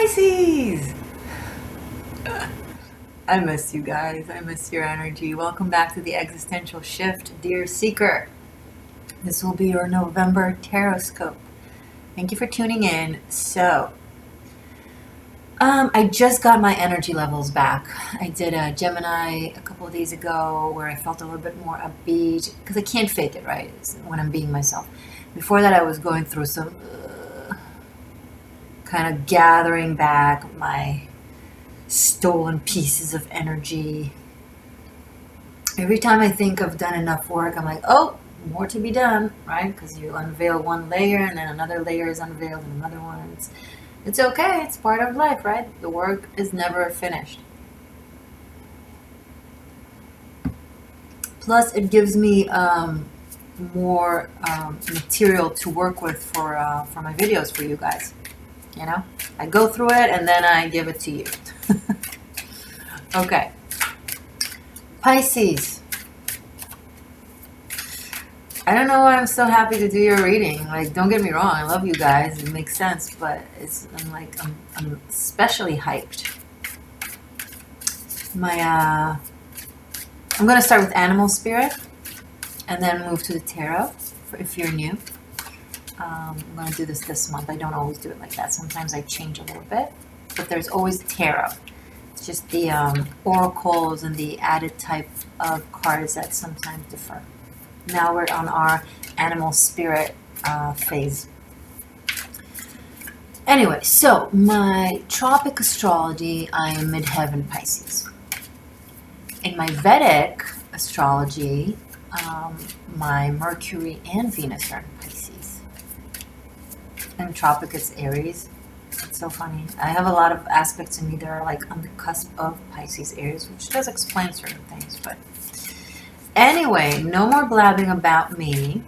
Pisces! I miss you guys. I miss your energy. Welcome back to the Existential Shift, dear seeker. This will be your November Taroscope. Thank you for tuning in. So, I just got my energy levels back. I did a Gemini a couple of days ago where I felt a little bit more upbeat because I can't fake it, right? It's when I'm being myself. Before that, I was going through some kind of gathering back my stolen pieces of energy. Every time I think I've done enough work, I'm like, oh, more to be done, right? Because you unveil one layer and then another layer is unveiled and another one. It's okay. It's part of life, right? The work is never finished. Plus, it gives me more material to work with for my videos for you guys. You know, I go through it and then I give it to you. Okay. Pisces. I don't know why I'm so happy to do your reading. Like, don't get me wrong, I love you guys. It makes sense, but I'm especially hyped. I'm gonna start with animal spirit and then move to the tarot if you're new. I'm going to do this month. I don't always do it like that. Sometimes I change a little bit, but there's always tarot. It's just the oracles and the added type of cards that sometimes differ. Now we're on our animal spirit phase. Anyway, so my tropic astrology, I am midheaven Pisces. In my Vedic astrology, my Mercury and Venus are in Pisces. And tropic is Aries. It's so funny. I have a lot of aspects in me that are like on the cusp of Pisces, Aries, which does explain certain things. But anyway, no more blabbing about me.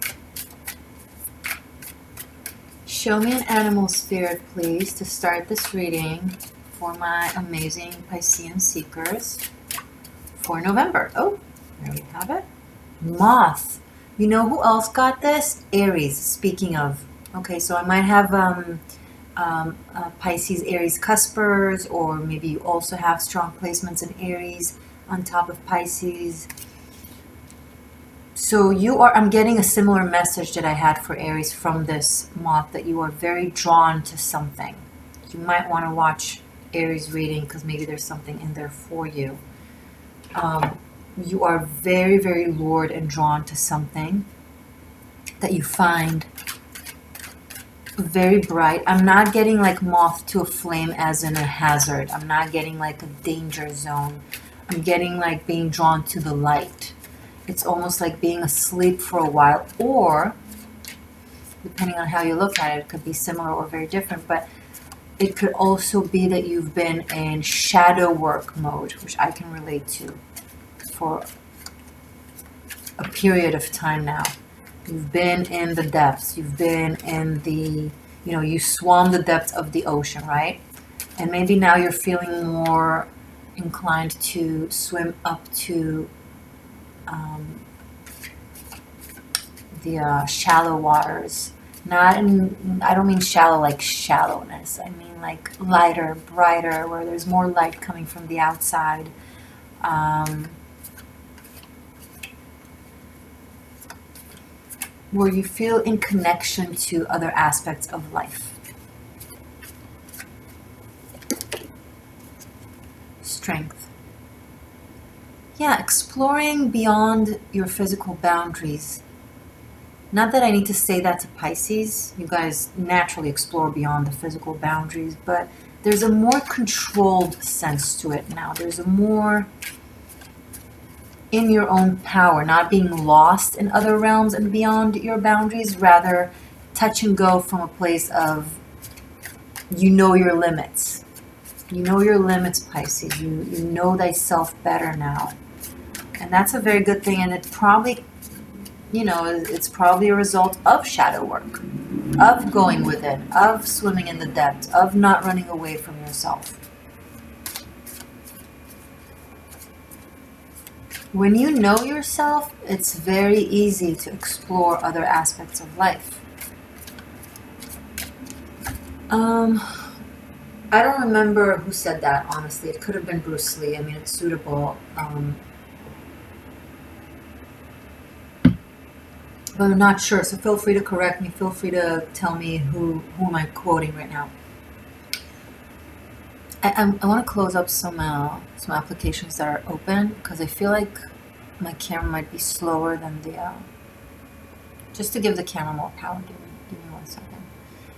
Show me an animal spirit, please, to start this reading for my amazing Piscean seekers for November. Oh, there we have it. Moth. You know who else got this? Aries, speaking of. Okay, so I might have Pisces, Aries cuspers, or maybe you also have strong placements in Aries on top of Pisces. So I'm getting a similar message that I had for Aries from this moth, that you are very drawn to something. You might want to watch Aries reading because maybe there's something in there for you. You are very, very lured and drawn to something that you find very bright. I'm not getting like moth to a flame as in a hazard. I'm not getting like a danger zone. I'm getting like being drawn to the light. It's almost like being asleep for a while, or depending on how you look at it, it could be similar or very different, but it could also be that you've been in shadow work mode, which I can relate to for a period of time now. You've been in the depths. You've been in the, you swam the depths of the ocean, right? And maybe now you're feeling more inclined to swim up to the shallow waters. I don't mean shallow like shallowness. I mean like lighter, brighter, where there's more light coming from the outside. Where you feel in connection to other aspects of life. Strength. Yeah, exploring beyond your physical boundaries. Not that I need to say that to Pisces. You guys naturally explore beyond the physical boundaries, but there's a more controlled sense to it now. There's a more in your own power, not being lost in other realms and beyond your boundaries, rather touch and go from a place of your limits. You know your limits, Pisces. You know thyself better now. And that's a very good thing, and it probably, it's probably a result of shadow work, of going within, of swimming in the depths, of not running away from yourself. When you know yourself, it's very easy to explore other aspects of life. I don't remember who said that, honestly. It could have been Bruce Lee. I mean, it's suitable. But I'm not sure, so feel free to correct me. Feel free to tell me who am I quoting right now. I want to close up some applications that are open because I feel like my camera might be slower than the just to give the camera more power. Give me 1 second.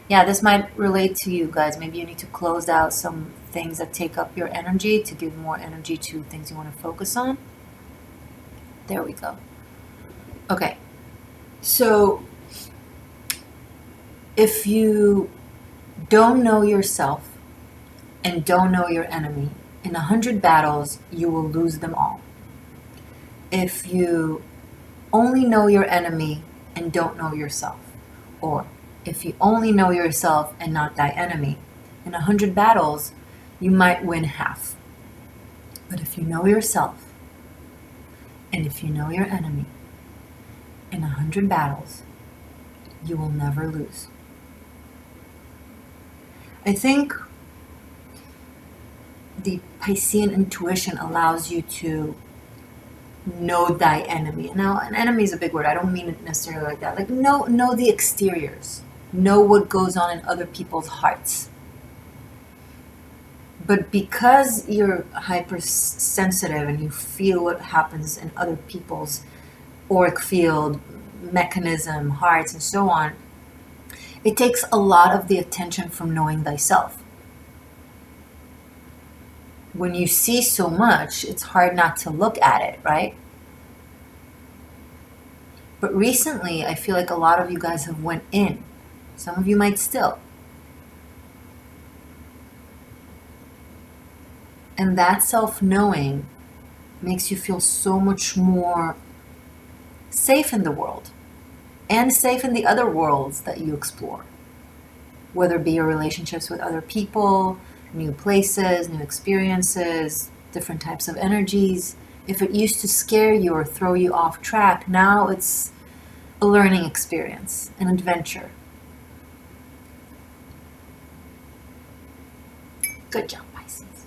Yeah, this might relate to you guys. Maybe you need to close out some things that take up your energy to give more energy to things you want to focus on. There we go. Okay. So if you don't know yourself and don't know your enemy, in 100 battles, you will lose them all. If you only know your enemy and don't know yourself, or if you only know yourself and not thy enemy, in 100 battles, you might win half. But if you know yourself and if you know your enemy, in 100 battles, you will never lose. I think the Piscean intuition allows you to know thy enemy. Now, an enemy is a big word. I don't mean it necessarily like that. Like, know the exteriors. Know what goes on in other people's hearts. But because you're hypersensitive and you feel what happens in other people's auric field, mechanism, hearts, and so on, it takes a lot of the attention from knowing thyself. When you see so much, it's hard not to look at it, right? But recently, I feel like a lot of you guys have went in. Some of you might still. And that self-knowing makes you feel so much more safe in the world and safe in the other worlds that you explore. Whether it be your relationships with other people, new places, new experiences, different types of energies. If it used to scare you or throw you off track, now it's a learning experience, an adventure. Good job, Pisces.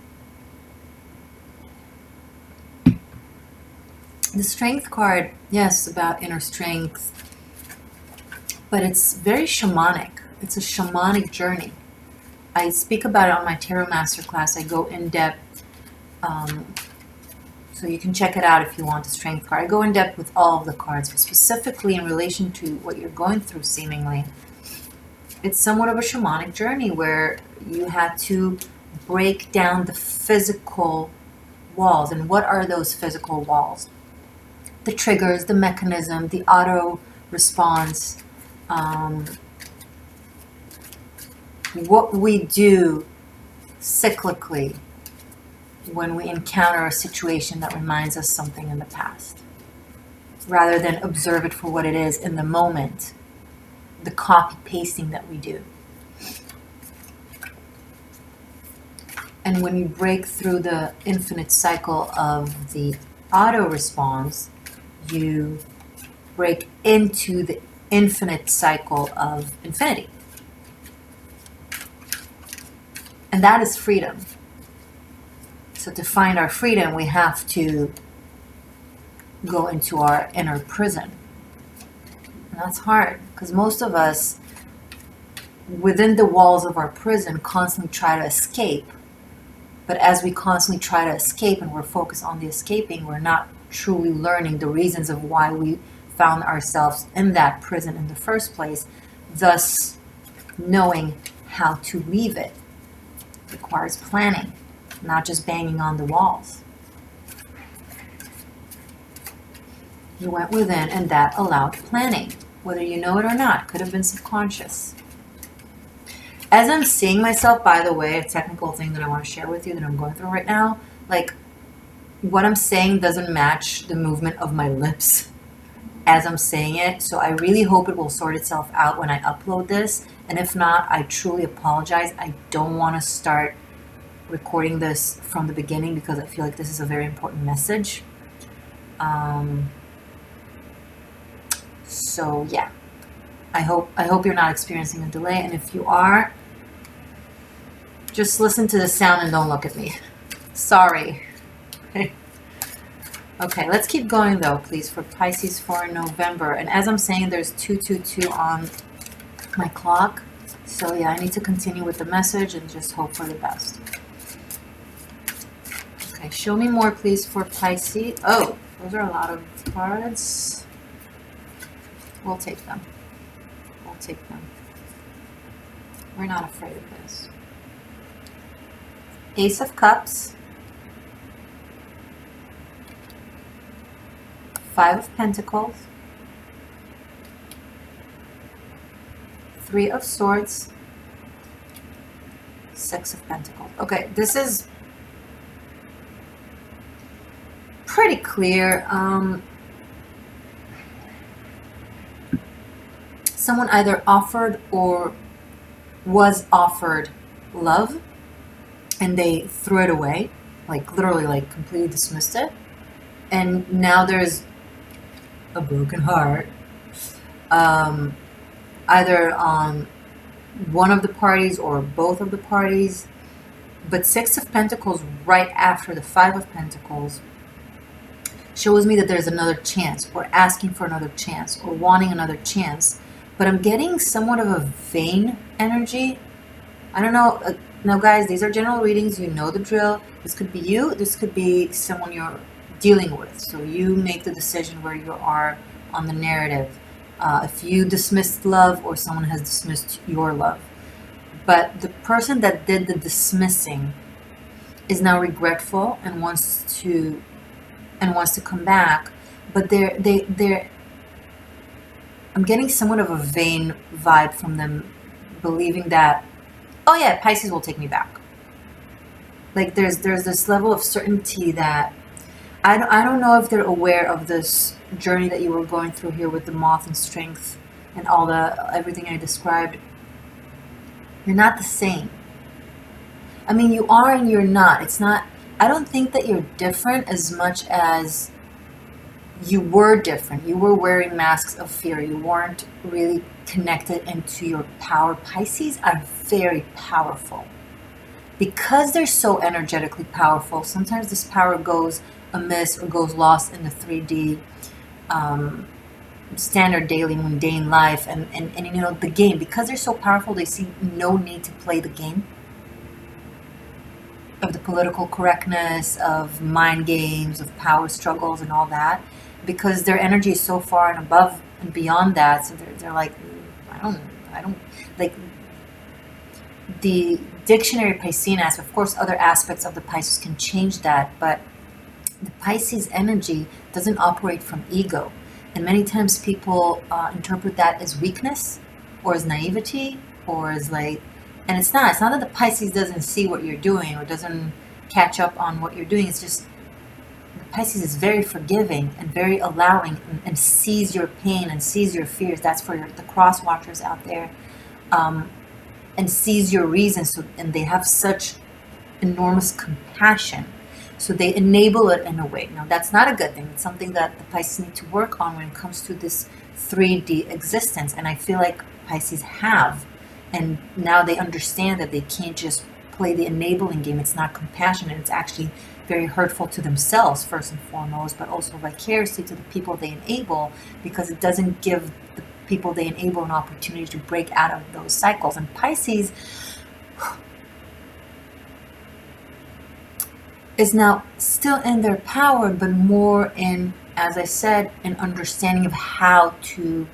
The Strength card, yes, about inner strength, but it's very shamanic. It's a shamanic journey. I speak about it on my Tarot Masterclass. I go in depth, so you can check it out if you want the Strength card. I go in depth with all of the cards, but specifically in relation to what you're going through, seemingly. It's somewhat of a shamanic journey where you had to break down the physical walls. And what are those physical walls? The triggers, the mechanism, the auto response, what we do cyclically when we encounter a situation that reminds us something in the past, rather than observe it for what it is in the moment, the copy pasting that we do. And when you break through the infinite cycle of the auto response, you break into the infinite cycle of infinity. And that is freedom. So to find our freedom, we have to go into our inner prison. And that's hard, because most of us, within the walls of our prison, constantly try to escape. But as we constantly try to escape and we're focused on the escaping, we're not truly learning the reasons of why we found ourselves in that prison in the first place, thus knowing how to leave it. Requires planning, not just banging on the walls. You went within, and that allowed planning, whether you know it or not. Could have been subconscious. As I'm seeing myself, by the way, a technical thing that I want to share with you that I'm going through right now, like what I'm saying doesn't match the movement of my lips as I'm saying it. So I really hope it will sort itself out when I upload this. And if not, I truly apologize. I don't want to start recording this from the beginning because I feel like this is a very important message. So yeah, I hope you're not experiencing a delay. And if you are, Just listen to the sound and don't look at me. Sorry. Okay, let's keep going though, please, for Pisces for November. And as I'm saying, there's 222 on my clock. So yeah, I need to continue with the message and just hope for the best. Okay, show me more, please, for Pisces. Oh, those are a lot of cards. We'll take them. We'll take them. We're not afraid of this. Ace of Cups. 5 of Pentacles. 3 of Swords. 6 of Pentacles. Okay, this is pretty clear. Someone either offered or was offered love and they threw it away, like literally, like completely dismissed it. And now there's a broken heart, either on one of the parties or both of the parties. But 6 of Pentacles right after the 5 of Pentacles shows me that there's another chance, or asking for another chance, or wanting another chance. But I'm getting somewhat of a vain energy. I don't know. Now, guys, these are general readings. You know the drill. This could be you. This could be someone you're dealing with. So you make the decision where you are on the narrative. If you dismissed love or someone has dismissed your love. But the person that did the dismissing is now regretful and wants to come back. But I'm getting somewhat of a vain vibe from them, believing that, oh yeah, Pisces will take me back. Like there's this level of certainty that I don't know if they're aware of this journey that you were going through here with the moth and strength and everything I described. You're not the same. I mean, you are and you're not. It's not. I don't think that you're different as much as you were different. You were wearing masks of fear. You weren't really connected into your power. Pisces are very powerful. Because they're so energetically powerful, sometimes this power goes amiss or goes lost in the 3D standard daily mundane life and you know, the game. Because they're so powerful, they see no need to play the game of the political correctness, of mind games, of power struggles and all that, because their energy is so far and above and beyond that. So they're like, I don't like the dictionary Piscean aspect. Of course, other aspects of the Pisces can change that, but the Pisces energy doesn't operate from ego. And many times people interpret that as weakness or as naivety or as like, and it's not that the Pisces doesn't see what you're doing or doesn't catch up on what you're doing. It's just the Pisces is very forgiving and very allowing and sees your pain and sees your fears. That's for the cross watchers out there. And sees your reasons, and they have such enormous compassion. So they enable it in a way. Now, that's not a good thing. It's something that the Pisces need to work on when it comes to this 3D existence. And I feel like Pisces have. And now they understand that they can't just play the enabling game. It's not compassionate. It's actually very hurtful to themselves, first and foremost, but also vicariously to the people they enable, because it doesn't give the people they enable an opportunity to break out of those cycles. And Pisces is now still in their power, but more in, as I said, an understanding of how to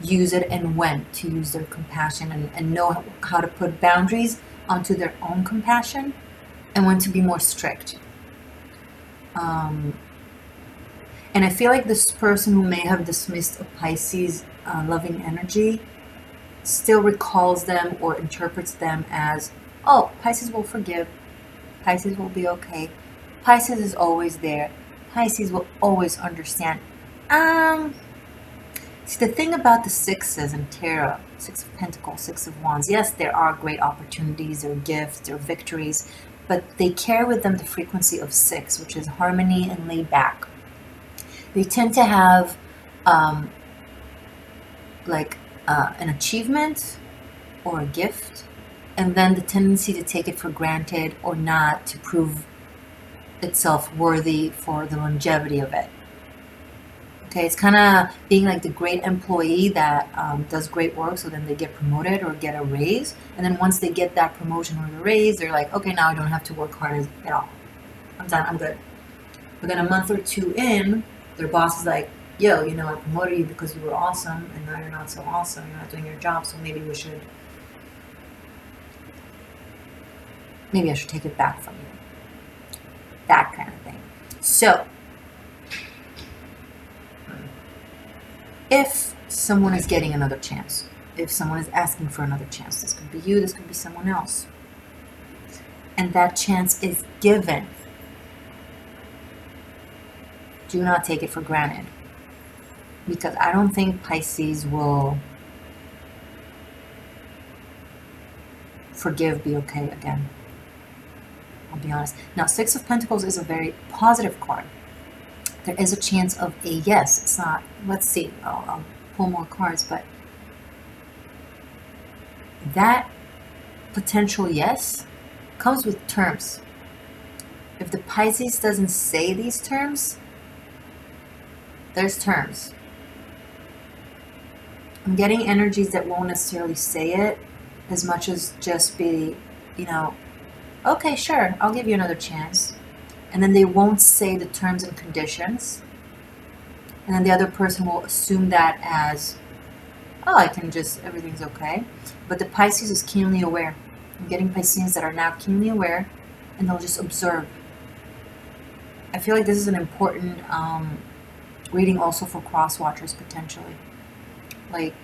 use it and when to use their compassion, and know how to put boundaries onto their own compassion and when to be more strict. And I feel like this person who may have dismissed a Pisces loving energy still recalls them or interprets them as, oh, Pisces will forgive, Pisces will be okay, Pisces is always there, Pisces will always understand. See, the thing about the sixes in tarot, 6 of Pentacles, 6 of Wands, yes, there are great opportunities, there are gifts, there are victories, but they carry with them the frequency of 6, which is harmony and laid back. They tend to have an achievement or a gift and then the tendency to take it for granted or not to prove itself worthy for the longevity of it. Okay, it's kind of being like the great employee that does great work, so then they get promoted or get a raise, and then once they get that promotion or the raise, they're like, okay, now I don't have to work hard at all. I'm done, I'm good. But then a month or two in, their boss is like, yo, you know, I promoted you because you were awesome, and now you're not so awesome, you're not doing your job, so maybe I should take it back from you. That kind of thing. So, if someone is getting another chance, if someone is asking for another chance, this could be you, this could be someone else, and that chance is given, do not take it for granted. Because I don't think Pisces will forgive, be okay again. I'll be honest. Now, Six of Pentacles is a very positive card. There is a chance of a yes. It's not, let's see, I'll pull more cards, but that potential yes comes with terms. If the Pisces doesn't say these terms, there's terms. I'm getting energies that won't necessarily say it as much as just be, you know, okay, sure, I'll give you another chance. And then they won't say the terms and conditions. And then the other person will assume that as, oh, everything's okay. But the Pisces is keenly aware. I'm getting Pisceans that are now keenly aware, and they'll just observe. I feel like this is an important reading also for cross watchers potentially. Like,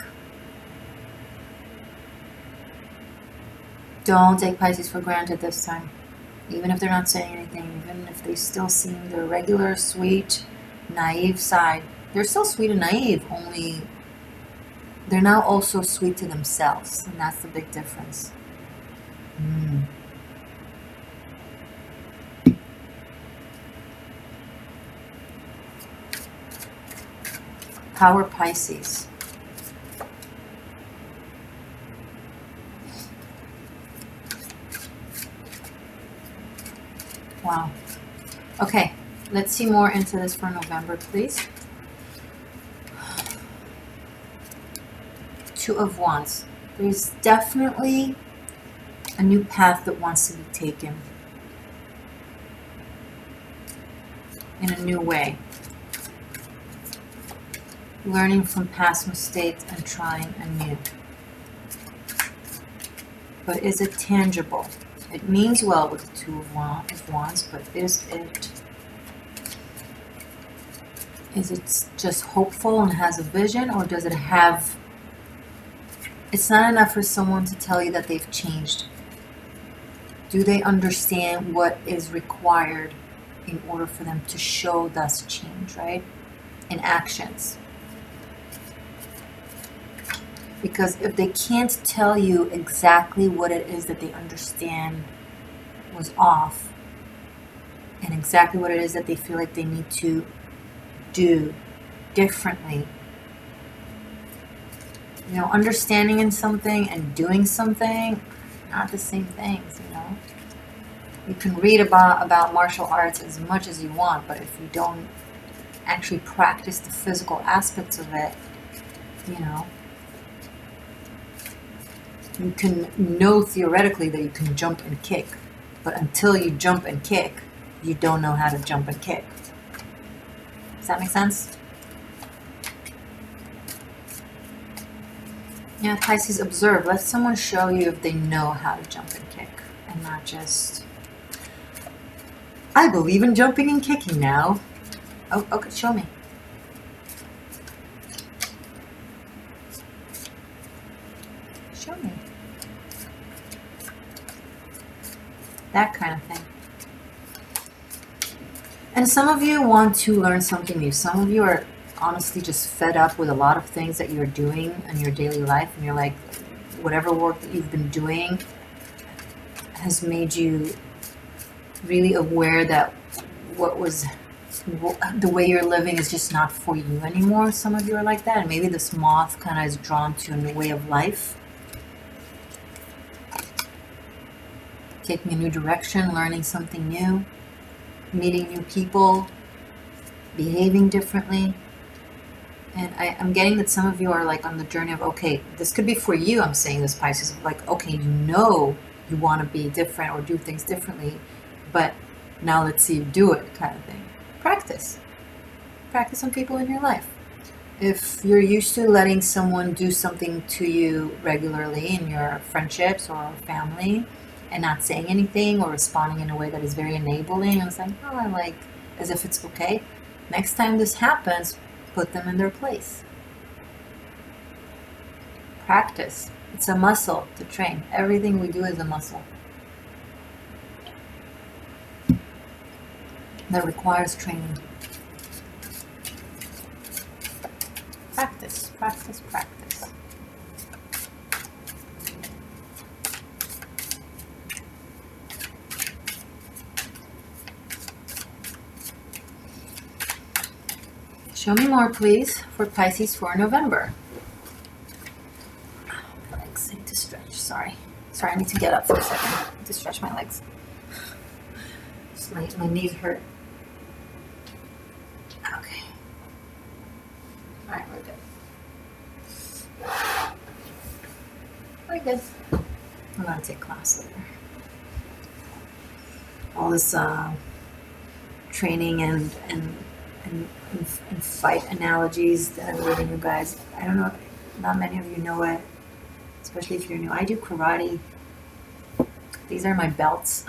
don't take Pisces for granted this time. Even if they're not saying anything, even if they still seem their regular, sweet, naive side. They're still sweet and naive, only they're now also sweet to themselves. And that's the big difference. Power Pisces. Wow. Okay, let's see more into this for November, please. Two of Wands. There's definitely a new path that wants to be taken in a new way. Learning from past mistakes and trying anew. But is it tangible? It means well with the Two of Wands, but is it just hopeful and has a vision, or does it have... It's not enough for someone to tell you that they've changed. Do they understand what is required in order for them to show thus change, right? In actions. Because if they can't tell you exactly what it is that they understand was off, and exactly what it is that they feel like they need to do differently, you know, understanding in something and doing something, not the same things, you know. You can read about martial arts as much as you want, but if you don't actually practice the physical aspects of it, you know, you can know theoretically that you can jump and kick, but until you jump and kick, you don't know how to jump and kick. Does that make sense? Yeah, Pisces, observe. Let someone show you if they know how to jump and kick, and not just, I believe in jumping and kicking now. Oh, okay, show me. Show me. That kind of thing. And some of you want to learn something new. Some of you are honestly just fed up with a lot of things that you're doing in your daily life, and you're like, whatever work that you've been doing has made you really aware that the way you're living is just not for you anymore. Some of you are like that, and maybe this moth kind of is drawn to a new way of life. taking a new direction, learning something new, meeting new people, behaving differently. And I'm getting that some of you are like on the journey of, okay, this could be for you. I'm saying this, Pisces, like, okay, you want to be different or do things differently, but now let's see you do it, kind of thing. Practice on people in your life. If you're used to letting someone do something to you regularly in your friendships or family and not saying anything or responding in a way that is very enabling and saying, oh, I like, as if it's okay, next time this happens, put them in their place. Practice. It's a muscle to train. Everything we do is a muscle that requires training. Practice, practice, practice. Show me more, please, for Pisces for November. My legs need to stretch. Sorry, I need to get up for a second. I need to stretch my legs. My knees hurt. Okay. All right, we're good. We're good. I'm gonna take class later. All this training and fight analogies that I'm giving you guys. I don't know, not many of you know it, especially if you're new. I do karate. These are my belts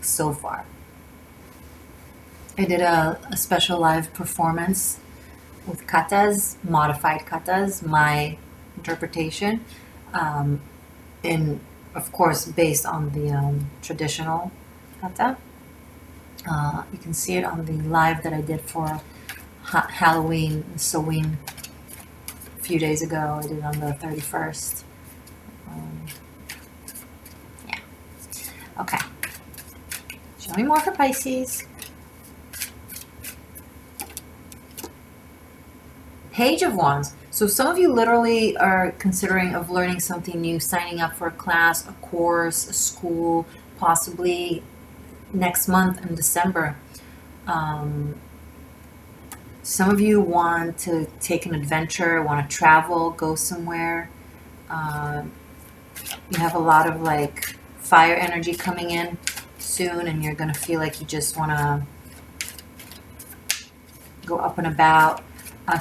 so far. I did a special live performance with katas, modified katas, my interpretation, in, of course, based on the traditional kata. You can see it on the live that I did for Halloween, Samhain, a few days ago. I did it on the 31st. Yeah. Okay. Show me more for Pisces. Page of Wands. So some of you literally are considering of learning something new, signing up for a class, a course, a school, possibly next month in December. Some of you want to take an adventure, want to travel, go somewhere. You have a lot of like fire energy coming in soon, and you're going to feel like you just want to go up and about.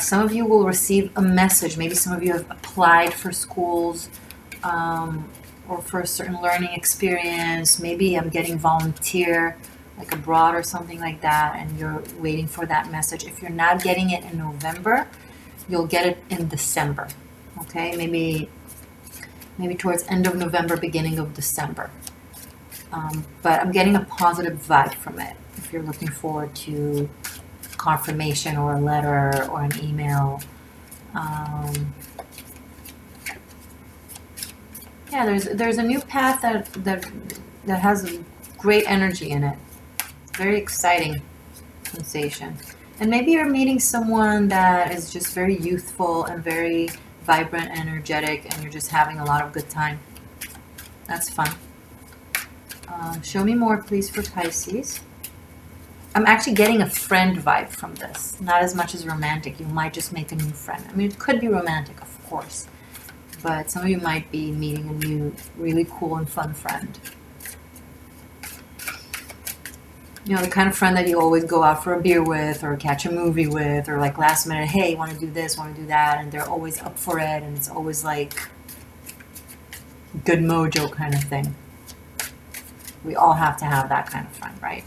Some of you will receive a message. Maybe some of you have applied for schools or for a certain learning experience. Maybe I'm getting volunteer, like abroad or something like that, and you're waiting for that message. If you're not getting it in November, you'll get it in December. Okay, maybe towards end of November, beginning of December. But I'm getting a positive vibe from it. If you're looking forward to confirmation or a letter or an email. Yeah, there's a new path that has a great energy in it. Very exciting sensation. And maybe you're meeting someone that is just very youthful and very vibrant and energetic, and you're just having a lot of good time. That's fun. Show me more, please, for Pisces. I'm actually getting a friend vibe from this. Not as much as romantic. You might just make a new friend. I mean, it could be romantic, of course. But some of you might be meeting a new, really cool and fun friend. You know, the kind of friend that you always go out for a beer with or catch a movie with, or like last minute, hey, want to do this, want to do that, and they're always up for it, and it's always like good mojo kind of thing. We all have to have that kind of friend, right?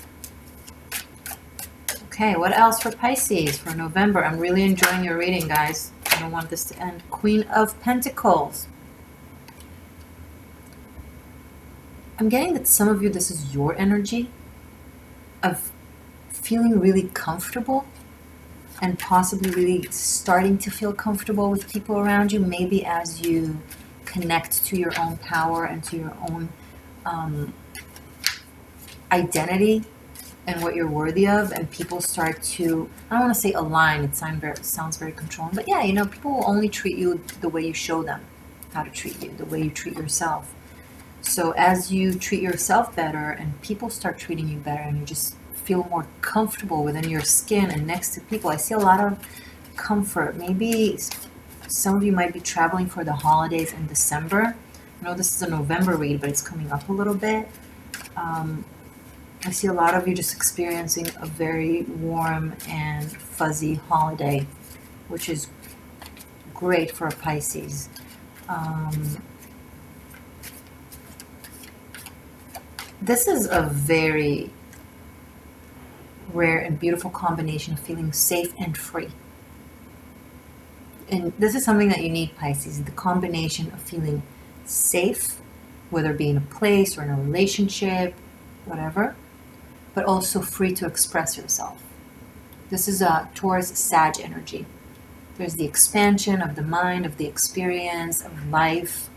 Okay, what else for Pisces for November? I'm really enjoying your reading, guys. I don't want this to end. Queen of Pentacles. I'm getting that some of you, this is your energy of feeling really comfortable and possibly really starting to feel comfortable with people around you, maybe as you connect to your own power and to your own identity and what you're worthy of, and people start to, I don't want to say align, it sounds very controlling, but yeah, you know, people will only treat you the way you show them how to treat you, the way you treat yourself. So as you treat yourself better and people start treating you better and you just feel more comfortable within your skin and next to people, I see a lot of comfort. Maybe some of you might be traveling for the holidays in December. I know this is a November read, but it's coming up a little bit. I see a lot of you just experiencing a very warm and fuzzy holiday, which is great for a Pisces. This is a very rare and beautiful combination of feeling safe and free. And this is something that you need, Pisces, the combination of feeling safe, whether it be in a place or in a relationship, whatever, but also free to express yourself. This is a Taurus Sag energy. There's the expansion of the mind, of the experience, of life,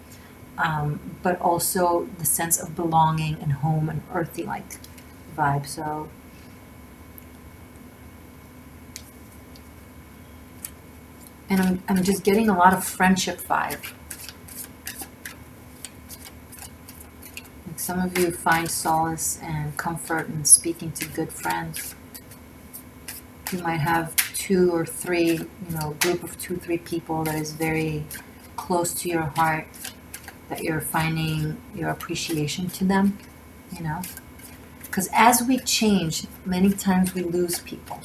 but also the sense of belonging and home and earthy-like vibe. So and I'm just getting a lot of friendship vibe. Like some of you find solace and comfort in speaking to good friends. You might have 2 or 3, group of 2, 3 people that is very close to your heart, that you're finding your appreciation to them, Because as we change, many times we lose people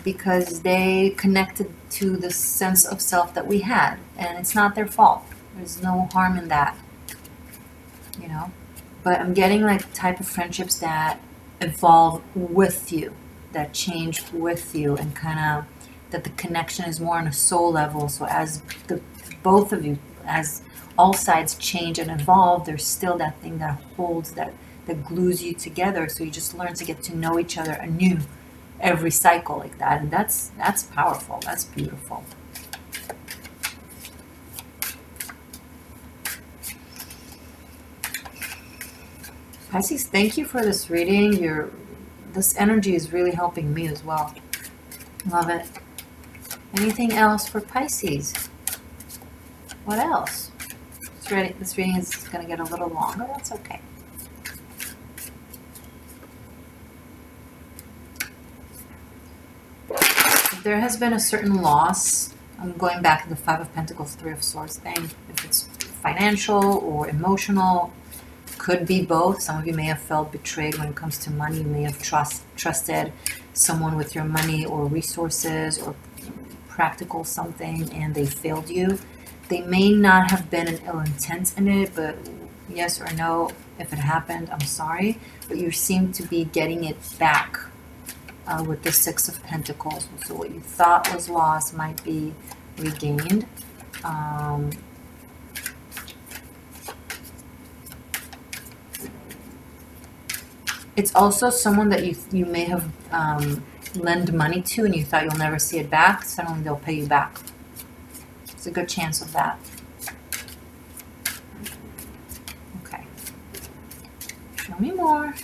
because they connected to the sense of self that we had, and it's not their fault. There's no harm in that, But I'm getting like type of friendships that evolve with you, that change with you, and kind of that the connection is more on a soul level. So as both of you, as all sides change and evolve, there's still that thing that holds, that glues you together. So you just learn to get to know each other anew every cycle like that, and that's powerful. That's beautiful. Pisces, thank you for this reading. This energy is really helping me as well. Love it. Anything else for Pisces? What else? This reading is going to get a little longer. That's okay. There has been a certain loss. I'm going back to the 5 of Pentacles, 3 of Swords thing. If it's financial or emotional, could be both. Some of you may have felt betrayed when it comes to money. You may have trusted someone with your money or resources or practical something, and they failed you. They may not have been an ill intent in it, but yes or no, if it happened, I'm sorry. But you seem to be getting it back with the 6 of Pentacles. So what you thought was lost might be regained. It's also someone that you may have lend money to and you thought you'll never see it back. Suddenly they'll pay you back. It's a good chance of that. Okay. Show me more.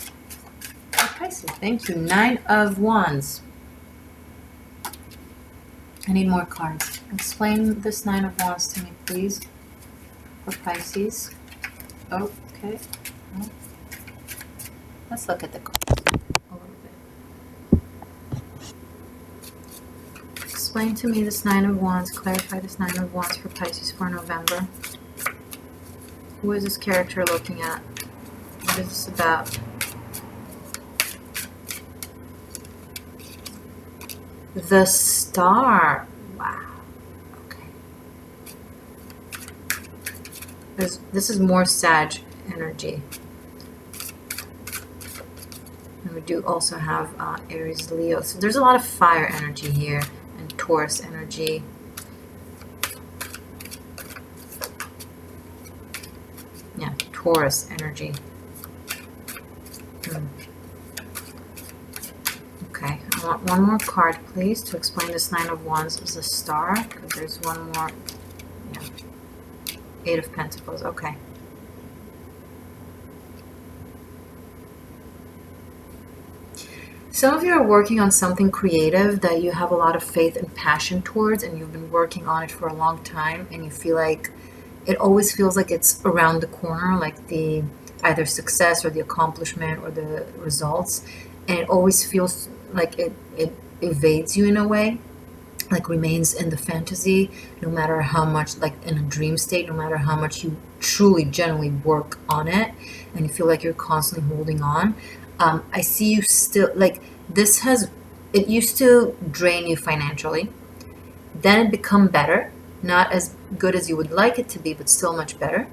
Pisces, thank you. 9 of Wands. I need more cards. Explain this 9 of Wands to me, please. For Pisces. Okay. Let's look at the cards a little bit. Explain to me this 9 of Wands. Clarify this 9 of Wands for Pisces for November. Who is this character looking at? What is this about? The Star. Wow. Okay. This is more Sag energy. And we do also have Aries, Leo. So there's a lot of fire energy here and Taurus energy. Yeah, Taurus energy. Okay, I want one more card, please, to explain this 9 of Wands as a star. Because there's one more. Yeah. 8 of Pentacles. Okay. Some of you are working on something creative that you have a lot of faith and passion towards, and you've been working on it for a long time, and you feel like it always feels like it's around the corner, like the either success or the accomplishment or the results. And it always feels like it evades you in a way, like remains in the fantasy, no matter how much, like in a dream state, no matter how much you truly, genuinely work on it, and you feel like you're constantly holding on. I see you still, like, it used to drain you financially, then it become better, not as good as you would like it to be, but still much better.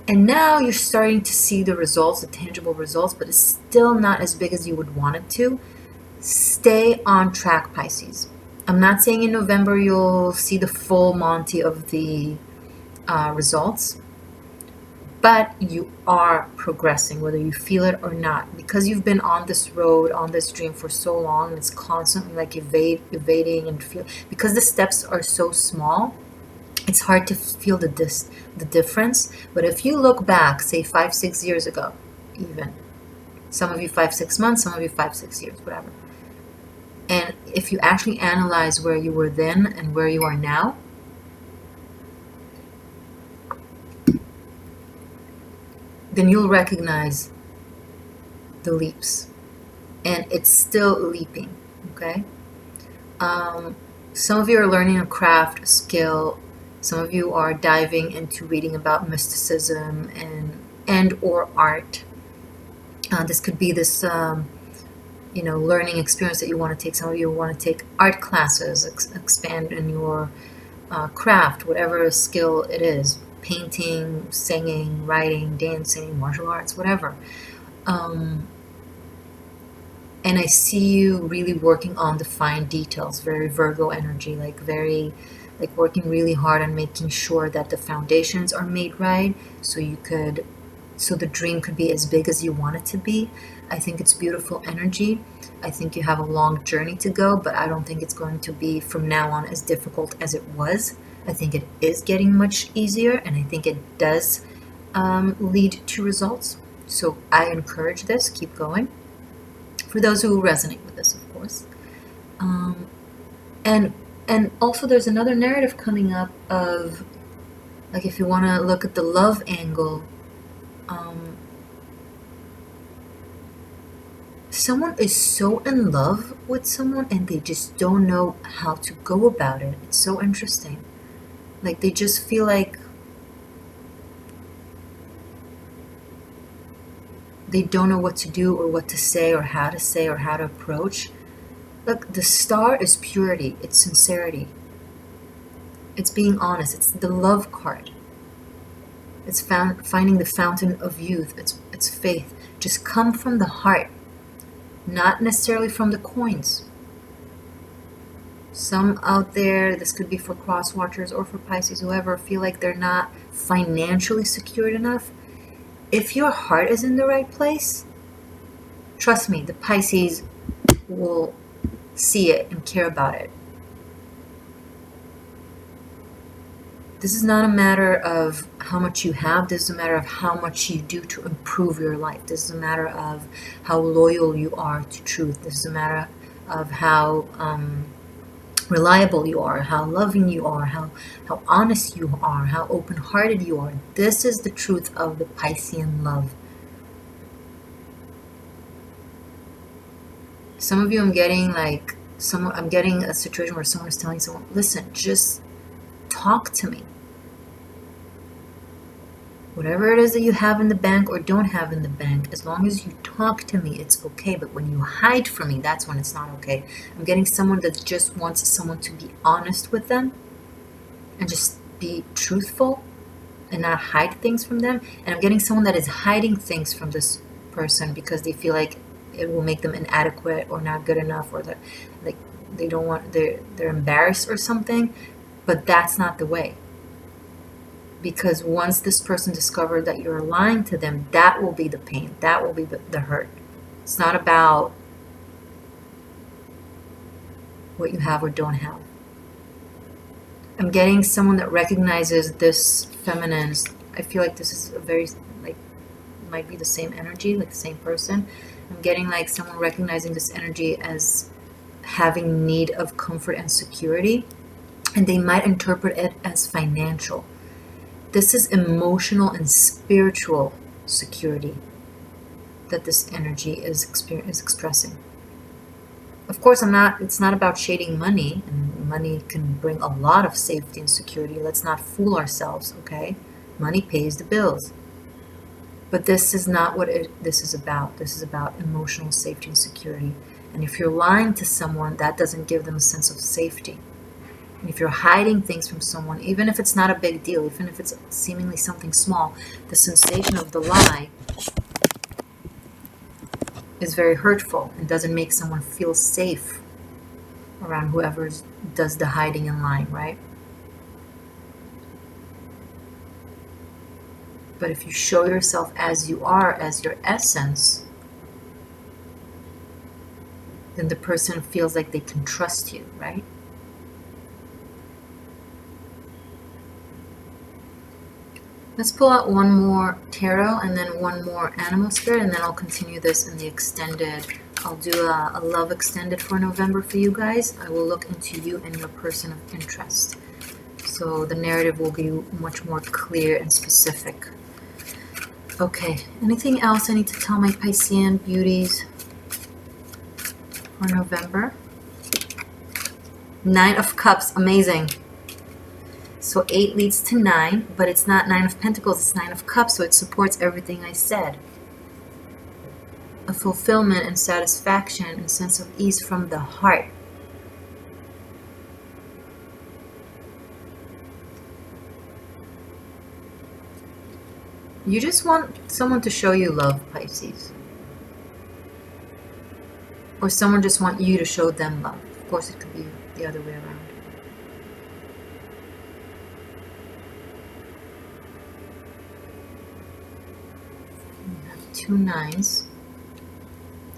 And now you're starting to see the results, the tangible results, but it's still not as big as you would want it to. Stay on track, Pisces. I'm not saying in November you'll see the full Monty of the results, but you are progressing, whether you feel it or not, because you've been on this road, on this dream for so long, and it's constantly like evading and feel, because the steps are so small, it's hard to feel the difference. But if you look back, say 5-6 years ago, even some of you 5-6 months, some of you 5-6 years, whatever. And if you actually analyze where you were then and where you are now, then you'll recognize the leaps. And it's still leaping, okay? Some of you are learning a craft, a skill. Some of you are diving into reading about mysticism and or art. This could be this learning experience that you want to take. Some of you want to take art classes, expand in your craft, whatever skill it is, painting, singing, writing, dancing, martial arts, whatever. And I see you really working on the fine details, very Virgo energy, like working really hard on making sure that the foundations are made right, so the dream could be as big as you want it to be. I think it's beautiful energy. I think you have a long journey to go, but I don't think it's going to be from now on as difficult as it was. I think it is getting much easier, and I think it does lead to results. So I encourage this. Keep going. For those who resonate with this, of course. And also there's another narrative coming up of, like, if you want to look at the love angle, someone is so in love with someone and they just don't know how to go about it. It's so interesting. Like, they just feel like they don't know what to do or what to say or how to approach. Look, the star is purity. It's sincerity. It's being honest. It's the love card. It's finding the fountain of youth. It's faith. Just come from the heart, not necessarily from the coins. Some out there, this could be for cross watchers or for Pisces, whoever, feel like they're not financially secured enough. If your heart is in the right place, trust me, the Pisces will see it and care about it. This is not a matter of how much you have. This is a matter of how much you do to improve your life. This is a matter of how loyal you are to truth. This is a matter of how reliable you are, how loving you are, how honest you are, how open-hearted you are. This is the truth of the Piscean love. Some of you, I'm getting a situation where someone is telling someone, listen, just talk to me. Whatever it is that you have in the bank or don't have in the bank, as long as you talk to me, it's okay. But when you hide from me, that's when it's not okay. I'm getting someone that just wants someone to be honest with them and just be truthful and not hide things from them. And I'm getting someone that is hiding things from this person because they feel like it will make them inadequate or not good enough, or that, like, they don't want, they're embarrassed or something. But that's not the way. Because once this person discovers that you're lying to them, that will be the pain. That will be the hurt. It's not about what you have or don't have. I'm getting someone that recognizes this feminine. I feel like this is a very, like, might be the same energy, like the same person. I'm getting like someone recognizing this energy as having need of comfort and security. And they might interpret it as financial. This is emotional and spiritual security that this energy is expressing. Of course, it's not about shading money, and money can bring a lot of safety and security. Let's not fool ourselves, okay? Money pays the bills. But this is not what this is about. This is about emotional safety and security. And if you're lying to someone, that doesn't give them a sense of safety. And if you're hiding things from someone, even if it's not a big deal, even if it's seemingly something small, the sensation of the lie is very hurtful and doesn't make someone feel safe around whoever does the hiding and lying, right? But if you show yourself as you are, as your essence, then the person feels like they can trust you, right? Let's pull out one more tarot and then one more animal spirit, and then I'll continue this in the extended. I'll do a love extended for November for you guys. I will look into you and your person of interest. So the narrative will be much more clear and specific. Okay, anything else I need to tell my Piscean beauties for November? 9 of Cups, amazing. So 8 leads to 9, but it's not 9 of Pentacles, it's 9 of Cups, so it supports everything I said. A fulfillment and satisfaction and sense of ease from the heart. You just want someone to show you love, Pisces. Or someone just want you to show them love. Of course, it could be the other way around. You have 2 9s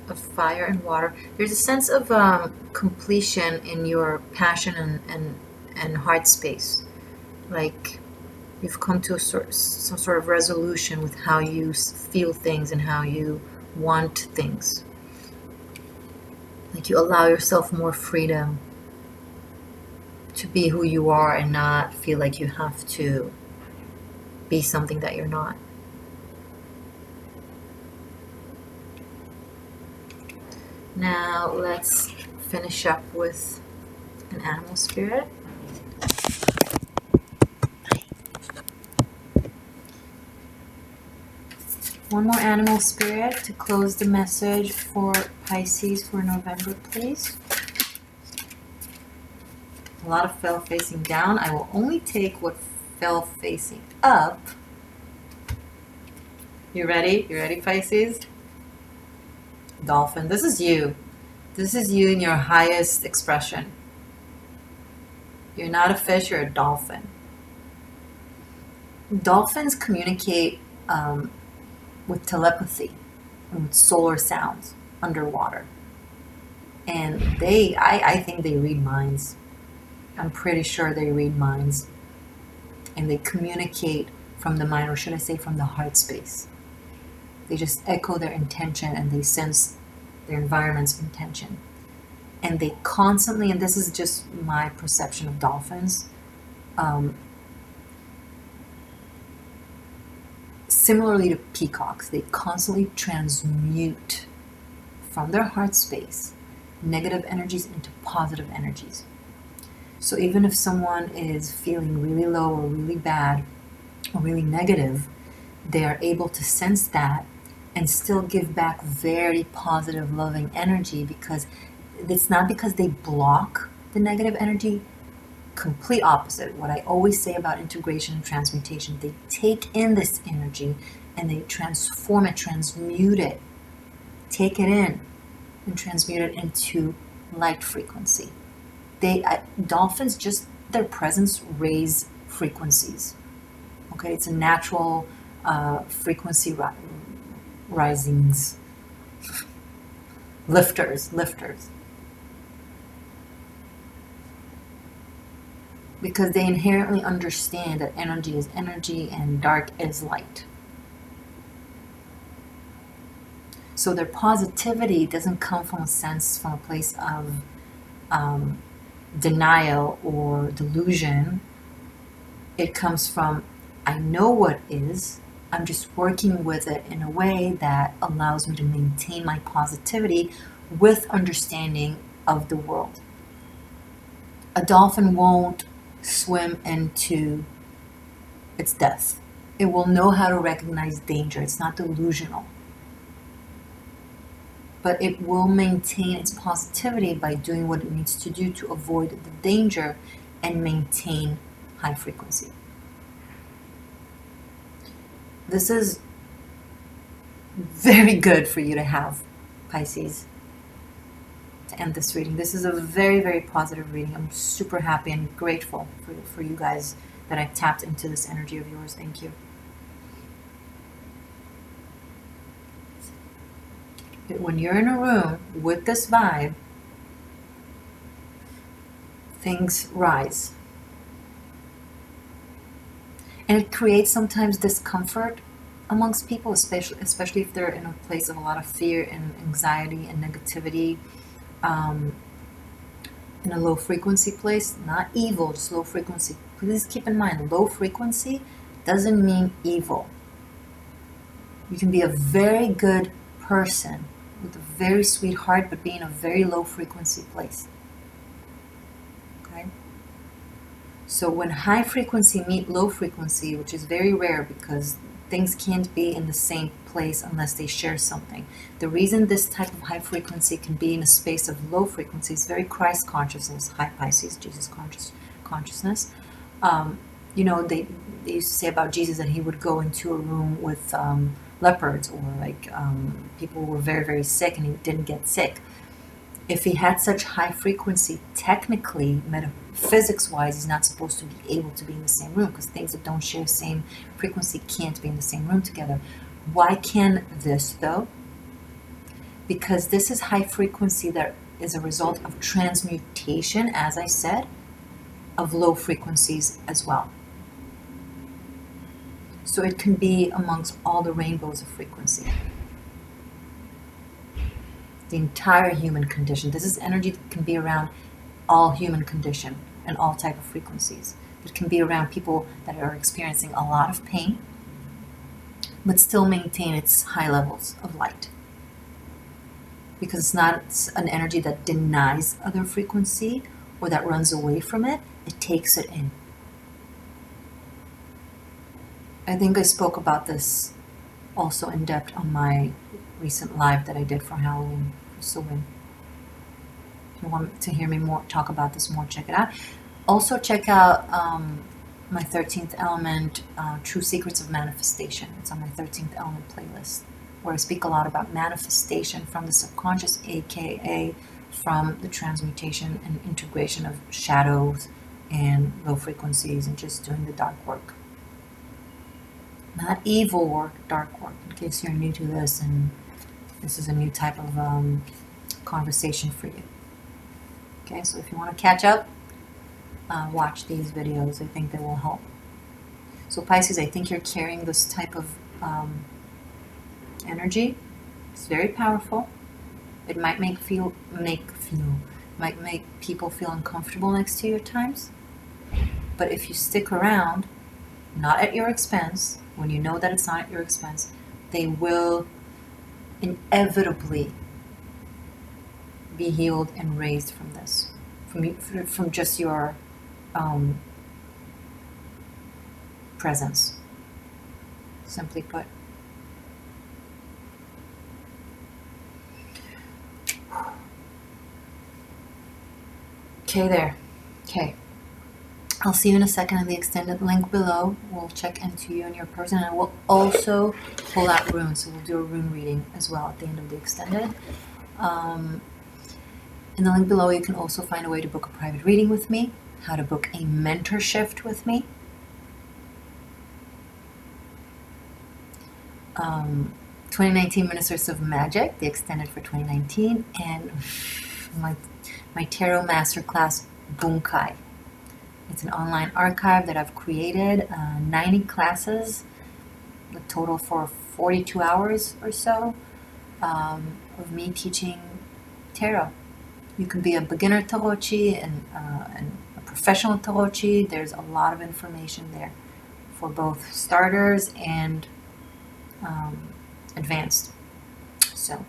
of fire and water. There's a sense of completion in your passion and heart space. Like you've come to some sort of resolution with how you feel things and how you want things. Like you allow yourself more freedom to be who you are and not feel like you have to be something that you're not. Now let's finish up with an animal spirit. One more animal spirit to close the message for Pisces for November, please. A lot of fell facing down. I will only take what fell facing up. You ready? You ready, Pisces? Dolphin. This is you. This is you in your highest expression. You're not a fish, you're a dolphin. Dolphins communicate with telepathy and with solar sounds underwater. And I think they read minds. I'm pretty sure they read minds. And they communicate from the mind, or should I say from the heart space. They just echo their intention and they sense their environment's intention. And they constantly, and this is just my perception of dolphins, similarly to peacocks, they constantly transmute from their heart space negative energies into positive energies. So even if someone is feeling really low or really bad or really negative, they are able to sense that and still give back very positive, loving energy, because it's not because they block the negative energy. Complete opposite. What I always say about integration and transmutation, they take in this energy and they transform it, transmute it, take it in and transmute it into light frequency. Dolphins, just their presence raise frequencies. Okay, it's a natural frequency risings, lifters. Because they inherently understand that energy is energy and dark is light. So their positivity doesn't come from a place of denial or delusion. It comes from, I know what is. I'm just working with it in a way that allows me to maintain my positivity with understanding of the world. A dolphin won't swim into its death. It will know how to recognize danger. It's not delusional. But it will maintain its positivity by doing what it needs to do to avoid the danger and maintain high frequency. This is very good for you to have, Pisces, to end this reading. This is a very, very positive reading. I'm super happy and grateful for you guys that I've tapped into this energy of yours. Thank you. When you're in a room with this vibe, things rise. And it creates sometimes discomfort amongst people, especially if they're in a place of a lot of fear and anxiety and negativity, in a low frequency place. Not evil, just low frequency. Please keep in mind, low frequency doesn't mean evil. You can be a very good person with a very sweet heart, but be in a very low frequency place. Okay? So when high frequency meet low frequency, which is very rare because things can't be in the same place unless they share something. The reason this type of high frequency can be in a space of low frequency is very Christ consciousness, high Pisces, Jesus consciousness. You know, they used to say about Jesus that he would go into a room with leopards or like people who were very, very sick and he didn't get sick. If he had such high frequency, technically, metaphysics-wise, he's not supposed to be able to be in the same room because things that don't share the same frequency can't be in the same room together. Why can this, though? Because this is high frequency that is a result of transmutation, as I said, of low frequencies as well. So it can be amongst all the rainbows of frequency. The entire human condition. This is energy that can be around all human condition and all type of frequencies. It can be around people that are experiencing a lot of pain, but still maintain its high levels of light. Because it's not an energy that denies other frequency or that runs away from it. It takes it in. I think I spoke about this also in depth on my recent live that I did for Halloween. So if you want to hear me more talk about this more, check it out. Also check out my 13th element, True Secrets of Manifestation. It's on my 13th element playlist, where I speak a lot about manifestation from the subconscious, aka from the transmutation and integration of shadows and low frequencies and just doing the dark work. Not evil work, dark work, in case you're new to this and this is a new type of conversation for you. Okay, so if you want to catch up, watch these videos. I think they will help. So Pisces, I think you're carrying this type of energy. It's very powerful. It might make people feel uncomfortable next to you at times. But if you stick around, not at your expense, when you know that it's not at your expense, they will inevitably be healed and raised from this, from just your presence, simply put. Okay there. Okay. I'll see you in a second in the extended link below. We'll check into you and your person, and we'll also pull out runes. So we'll do a rune reading as well at the end of the extended. In the link below, you can also find a way to book a private reading with me, how to book a mentorship with me. 2019 Ministers of Magic, the extended for 2019, and my Tarot Masterclass, Bunkai. It's an online archive that I've created, 90 classes, a total for 42 hours or so of me teaching tarot. You can be a beginner tarochi and a professional tarochi. There's a lot of information there for both starters and advanced. So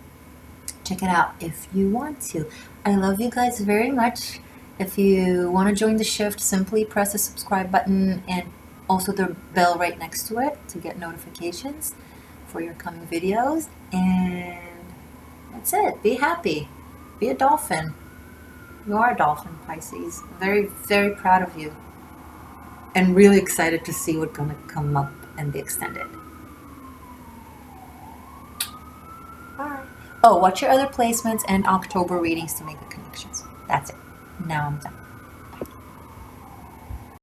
check it out if you want to. I love you guys very much. If you want to join the shift, simply press the subscribe button and also the bell right next to it to get notifications for your coming videos. And that's it. Be happy. Be a dolphin. You are a dolphin, Pisces. Very, very proud of you. And really excited to see what's going to come up in the extended. Bye. Oh, watch your other placements and October readings to make the connections. That's it. Now I'm done.